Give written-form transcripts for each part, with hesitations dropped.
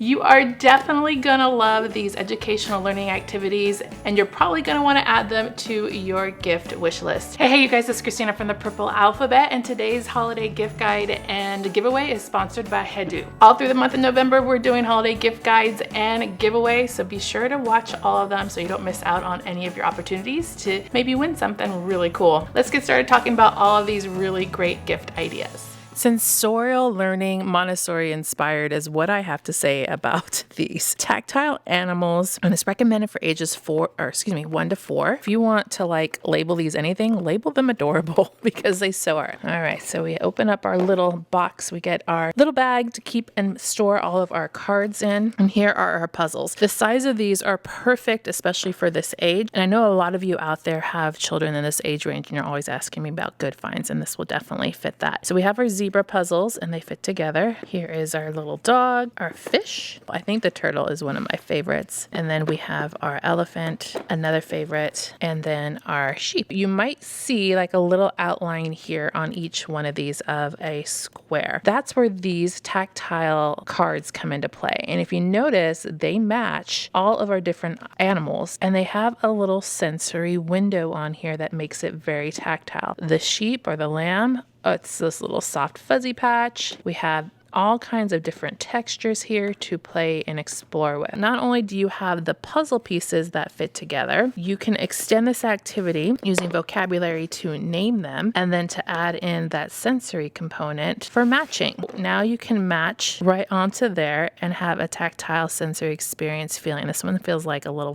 You are definitely gonna love these educational learning activities, and you're probably gonna wanna add them to your gift wish list. Hey, you guys, this is Christina from the Purple Alphabet, and today's holiday gift guide and giveaway is sponsored by Hedu. All through the month of November, we're doing holiday gift guides and giveaways, so be sure to watch all of them so you don't miss out on any of your opportunities to maybe win something really cool. Let's get started talking about all of these really great gift ideas. Sensorial learning, Montessori inspired is what I have to say about these tactile animals, and it's recommended for ages 1 to 4. If you want to label these anything, label them adorable because they so are. All right, so we open up our little box. We get our little bag to keep and store all of our cards in, and here are our puzzles. The size of these are perfect, especially for this age, and I know a lot of you out there have children in this age range, and you're always asking me about good finds, and this will definitely fit that. So we have our zebra puzzles, and they fit together. Here is our little dog, our fish. I think the turtle is one of my favorites. And then we have our elephant, another favorite, and then our sheep. You might see like a little outline here on each one of these of a square. That's where these tactile cards come into play. And if you notice, they match all of our different animals, and they have a little sensory window on here that makes it very tactile. The sheep or the lamb, it's this little soft fuzzy patch. We have all kinds of different textures here to play and explore with. Not only do you have the puzzle pieces that fit together, you can extend this activity using vocabulary to name them and then to add in that sensory component for matching. Now you can match right onto there and have a tactile sensory experience feeling. This one feels like a little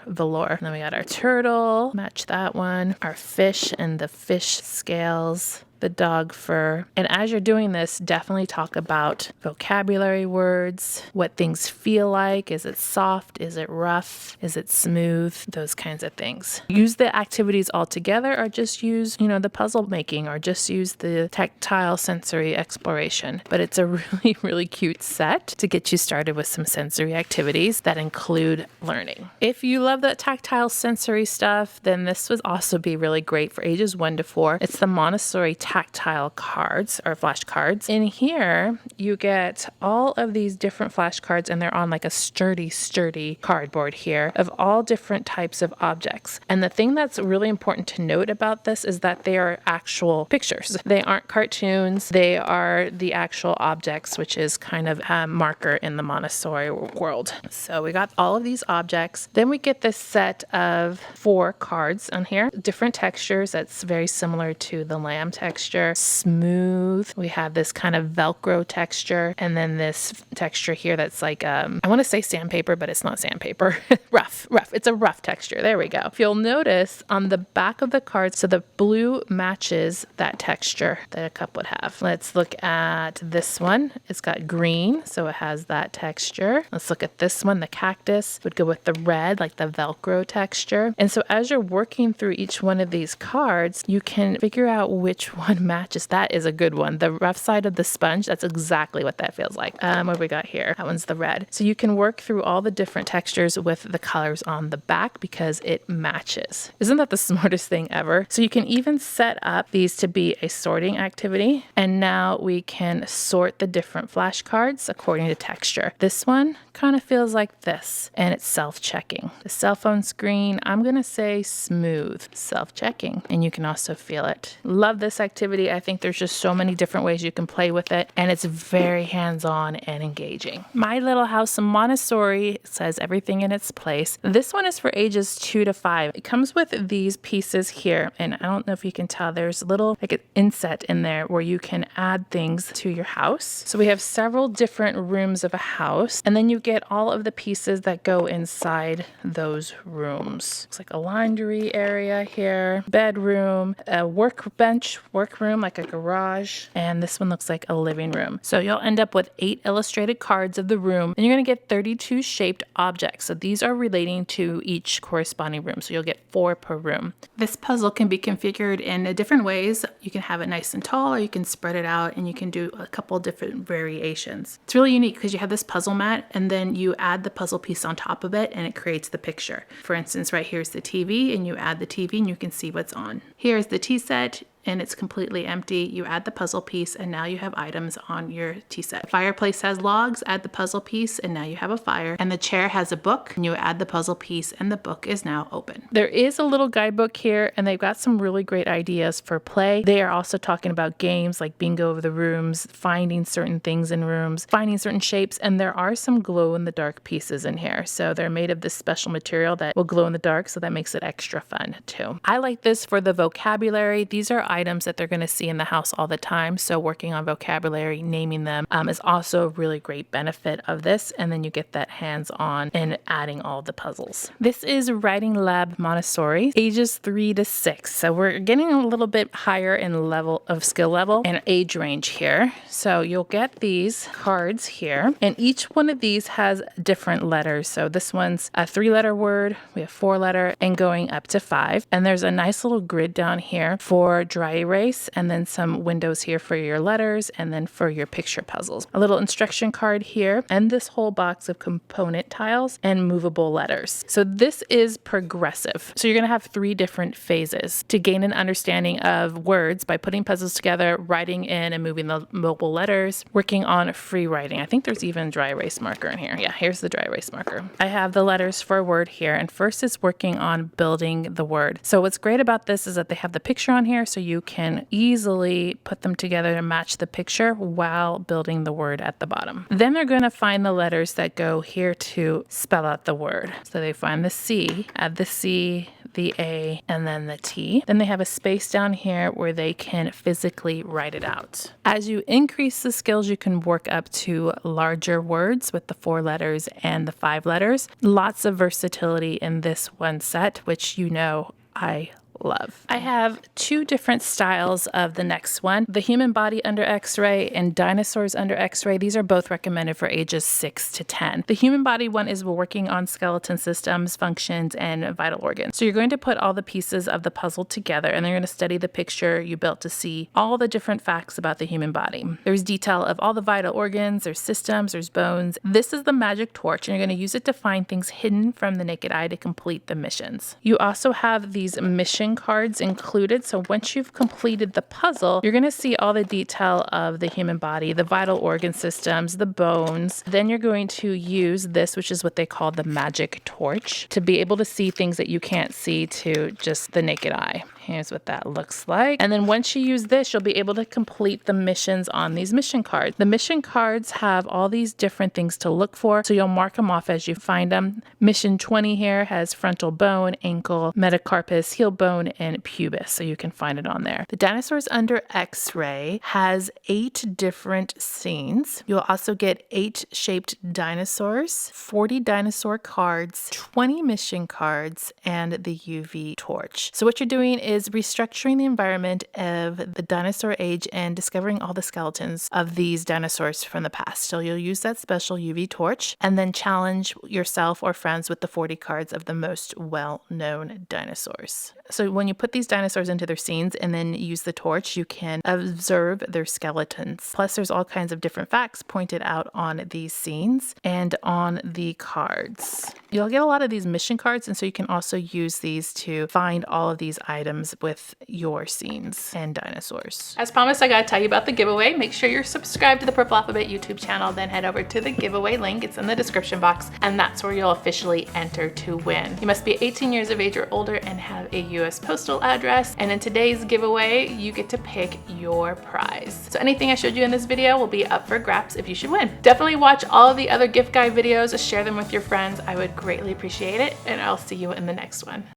velour. Then we got our turtle, match that one, our fish and the fish scales, the dog fur. And as you're doing this, definitely talk about vocabulary words, what things feel like. Is it soft? Is it rough? Is it smooth? Those kinds of things. Use the activities all together, or just use, the puzzle making, or just use the tactile sensory exploration. But it's a really, really cute set to get you started with some sensory activities that include learning. If you love that tactile sensory stuff, then this would also be really great for ages 1 to 4. It's the Montessori Tactile Cards or flashcards. In here, you get all of these different flashcards, and they're on like a sturdy cardboard here of all different types of objects. And the thing that's really important to note about this is that they are actual pictures. They aren't cartoons. They are the actual objects, which is kind of a marker in the Montessori world. So we got all of these objects. Then we get this set of 4 cards on here, different textures that's very similar to the lamb texture. Smooth. We have this kind of Velcro texture, and then this texture here that's like, I want to say sandpaper, but it's not sandpaper. Rough. It's a rough texture. There we go. If you'll notice on the back of the card, so the blue matches that texture that a cup would have. Let's look at this one. It's got green, so it has that texture. Let's look at this one. The cactus would go with the red, like the Velcro texture. And so as you're working through each one of these cards, you can figure out which one matches. That is a good one. The rough side of the sponge, that's exactly what that feels like. What we got here? That one's the red. So you can work through all the different textures with the colors on the back because it matches. Isn't that the smartest thing ever? So you can even set up these to be a sorting activity. And now we can sort the different flashcards according to texture. This one kind of feels like this, and it's self-checking. The cell phone screen, I'm going to say smooth, self-checking, and you can also feel it. Love this activity. I think there's just so many different ways you can play with it, and it's very hands-on and engaging. My Little House Montessori says everything in its place. This one is for ages 2 to 5. It comes with these pieces here, and I don't know if you can tell, there's a little like an inset in there where you can add things to your house. So we have several different rooms of a house, and then you get all of the pieces that go inside those rooms. It's like a laundry area here, bedroom, a workroom, like a garage, and this one looks like a living room. So you'll end up with 8 illustrated cards of the room, and you're going to get 32 shaped objects. So these are relating to each corresponding room. So you'll get 4 per room. This puzzle can be configured in different ways. You can have it nice and tall, or you can spread it out, and you can do a couple different variations. It's really unique because you have this puzzle mat, and then you add the puzzle piece on top of it, and it creates the picture. For instance, right here's the TV, and you add the TV, and you can see what's on. Here's the tea set. and it's completely empty, you add the puzzle piece and now you have items on your tea set. The fireplace has logs, add the puzzle piece and now you have a fire. And the chair has a book and you add the puzzle piece and the book is now open. There is a little guidebook here and they've got some really great ideas for play. They are also talking about games like bingo of the rooms, finding certain things in rooms, finding certain shapes, and there are some glow in the dark pieces in here. So they're made of this special material that will glow in the dark, so that makes it extra fun too. I like this for the vocabulary. These are items that they're going to see in the house all the time, so working on vocabulary, naming them is also a really great benefit of this, and then you get that hands-on in adding all the puzzles. This is Writing Lab Montessori, ages 3 to 6. So we're getting a little bit higher in level of skill level and age range here. So you'll get these cards here, and each one of these has different letters. So this one's a 3-letter word, we have 4-letter, and going up to 5. And there's a nice little grid down here for dry erase, and then some windows here for your letters, and then for your picture puzzles. A little instruction card here, and this whole box of component tiles and movable letters. So this is progressive. So you're going to have 3 different phases to gain an understanding of words by putting puzzles together, writing in and moving the mobile letters, working on free writing. I think there's even dry erase marker in here. Yeah, here's the dry erase marker. I have the letters for a word here, and first is working on building the word. So what's great about this is that they have the picture on here, so you can easily put them together to match the picture while building the word at the bottom. Then they're going to find the letters that go here to spell out the word. So they find the C, add the C, the A, and then the T. Then they have a space down here where they can physically write it out. As you increase the skills, you can work up to larger words with the 4 letters and the 5 letters. Lots of versatility in this one set, which you know I love. I have 2 different styles of the next one, the human body under X-ray and dinosaurs under X-ray. These are both recommended for ages 6 to 10. The human body one is working on skeleton systems, functions, and vital organs. So you're going to put all the pieces of the puzzle together, and they're going to study the picture you built to see all the different facts about the human body. There's detail of all the vital organs, there's systems, there's bones. This is the magic torch, and you're going to use it to find things hidden from the naked eye to complete the missions. You also have these mission cards included, so once you've completed the puzzle, you're going to see all the detail of the human body, the vital organ systems, the bones. Then you're going to use this, which is what they call the magic torch, to be able to see things that you can't see to just the naked eye. Here's what that looks like. And then once you use this, you'll be able to complete the missions on these mission cards. The mission cards have all these different things to look for, so you'll mark them off as you find them. Mission 20 here has frontal bone, ankle, metacarpus, heel bone, and pubis, so you can find it on there. The dinosaurs under X-ray has 8 different scenes. You'll also get 8 shaped dinosaurs, 40 dinosaur cards, 20 mission cards, and the UV torch. So what you're doing is restructuring the environment of the dinosaur age and discovering all the skeletons of these dinosaurs from the past. So you'll use that special UV torch and then challenge yourself or friends with the 40 cards of the most well-known dinosaurs. So when you put these dinosaurs into their scenes and then use the torch, you can observe their skeletons. Plus, there's all kinds of different facts pointed out on these scenes and on the cards. You'll get a lot of these mission cards, and so you can also use these to find all of these items with your scenes and dinosaurs. As promised, I gotta tell you about the giveaway. Make sure you're subscribed to the Purple Alphabet YouTube channel, then head over to the giveaway link. It's in the description box, and that's where you'll officially enter to win. You must be 18 years of age or older and have a US postal address, and in today's giveaway, you get to pick your prize. So anything I showed you in this video will be up for grabs if you should win. Definitely watch all of the other gift guide videos, share them with your friends. I would greatly appreciate it, and I'll see you in the next one.